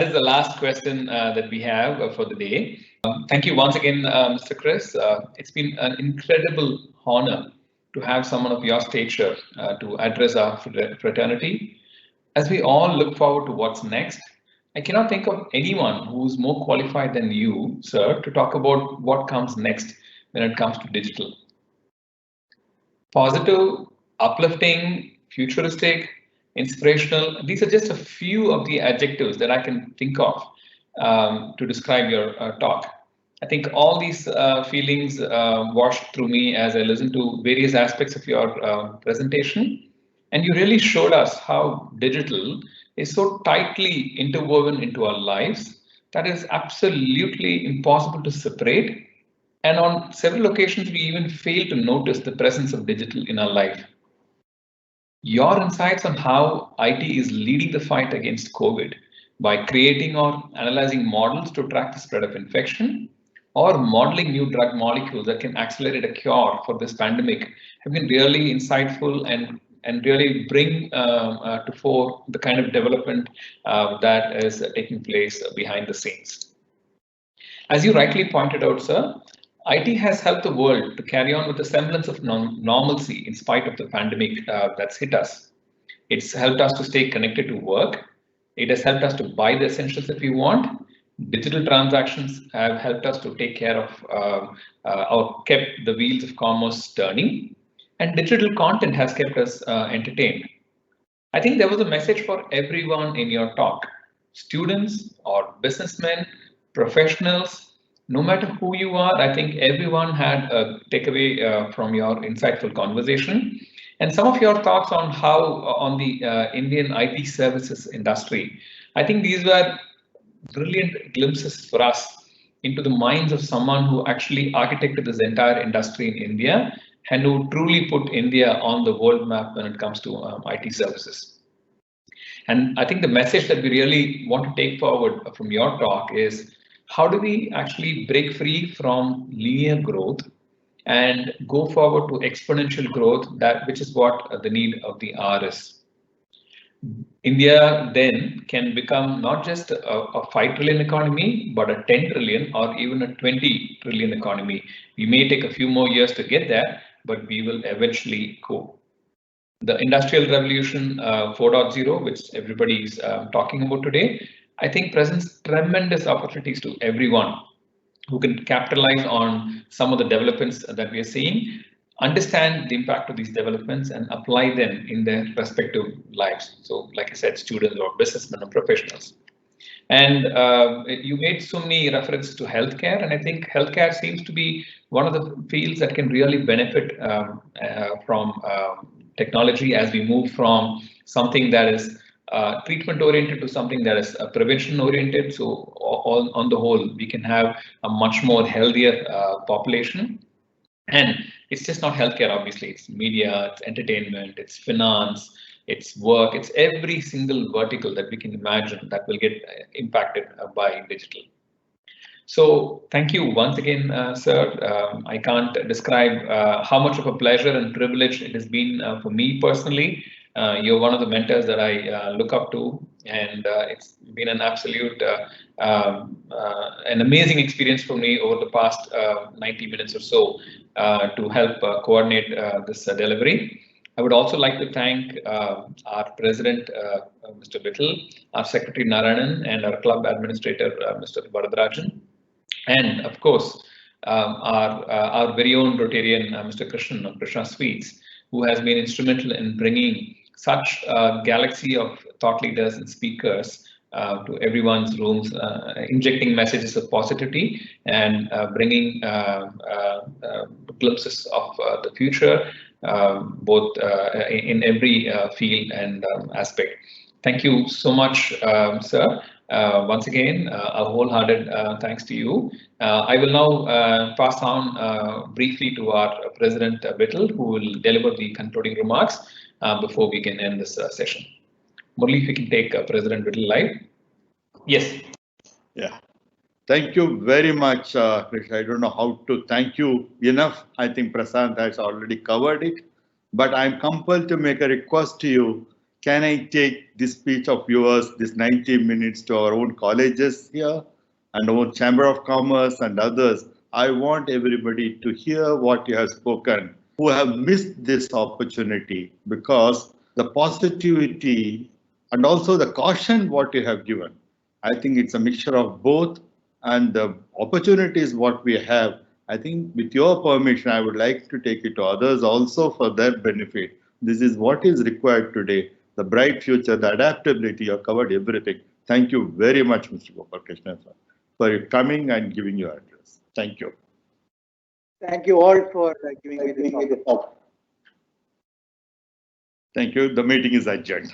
[SPEAKER 4] is the last question that we have for the day. Thank you once again, Mr. Kris. It's been an incredible honor to have someone of your stature to address our fraternity. As we all look forward to what's next, I cannot think of anyone who's more qualified than you, sir, to talk about what comes next when it comes to digital. Positive, uplifting, futuristic, inspirational. These are just a few of the adjectives that I can think of to describe your talk. I think all these feelings washed through me as I listened to various aspects of your presentation. And you really showed us how digital is so tightly interwoven into our lives that is absolutely impossible to separate. And on several occasions, we even fail to notice the presence of digital in our life. Your insights on how IT is leading the fight against COVID by creating or analyzing models to track the spread of infection or modeling new drug molecules that can accelerate a cure for this pandemic have been really insightful and really bring to fore the kind of development that is taking place behind the scenes. As you rightly pointed out, sir, IT has helped the world to carry on with a semblance of normalcy in spite of the pandemic that's hit us. It's helped us to stay connected to work. It has helped us to buy the essentials that we want. Digital transactions have helped us to take care of or kept the wheels of commerce turning. And digital content has kept us entertained. I think there was a message for everyone in your talk. Students or businessmen, professionals, no matter who you are, I think everyone had a takeaway from your insightful conversation. And some of your thoughts on how on the Indian IT services industry. I think these were brilliant glimpses for us into the minds of someone who actually architected this entire industry in India and who truly put India on the world map when it comes to IT services. And I think the message that we really want to take forward from your talk is how do we actually break free from linear growth and go forward to exponential growth, which is what the need of the hour is. India then can become not just a 5 trillion economy, but a 10 trillion or even a 20 trillion economy. We may take a few more years to get there, but we will eventually go. The Industrial Revolution 4.0, which everybody is talking about today, I think presents tremendous opportunities to everyone who can capitalize on some of the developments that we are seeing, understand the impact of these developments and apply them in their respective lives. So like I said, students or businessmen or professionals. And you made so many references to healthcare, and I think healthcare seems to be one of the fields that can really benefit from technology as we move from something that is treatment oriented to something that is prevention oriented. So all on the whole, we can have a much more healthier population. And it's just not healthcare, obviously. It's media, it's entertainment, it's finance, it's work, it's every single vertical that we can imagine that will get impacted by digital. So thank you once again, sir. I can't describe how much of a pleasure and privilege it has been for me personally. You're one of the mentors that I look up to, and it's been an absolute, an amazing experience for me over the past 90 minutes or so to help coordinate this delivery. I would also like to thank our president, Mr. Vittal, our secretary Narayanan, and our club administrator, Mr. Varadarajan. And of course, our very own Rotarian, Mr. Krishnan of Krishna Sweets, who has been instrumental in bringing such a galaxy of thought leaders and speakers to everyone's rooms, injecting messages of positivity and bringing glimpses of the future, both in every field and aspect. Thank you so much, sir. Once again, a wholehearted thanks to you. I will now pass on briefly to our President Vittal, who will deliver the concluding remarks before we can end this session. Murli, if you can take President Vittal live. Yes.
[SPEAKER 1] Yeah. Thank you very much, Kris. I don't know how to thank you enough. I think Prasant has already covered it, but I'm compelled to make a request to you. Can I take this speech of yours, this 90 minutes, to our own colleges here and our own Chamber of Commerce and others? I want everybody to hear what you have spoken, who have missed this opportunity, because the positivity and also the caution what you have given, I think it's a mixture of both, and the opportunities what we have. I think with your permission, I would like to take it to others also for their benefit. This is what is required today. The bright future, the adaptability, you have covered everything. Thank you very much, Mr. Gopalakrishnan, for coming and giving your address. Thank you.
[SPEAKER 3] Thank you all for giving me this opportunity.
[SPEAKER 1] Thank you. The meeting is adjourned.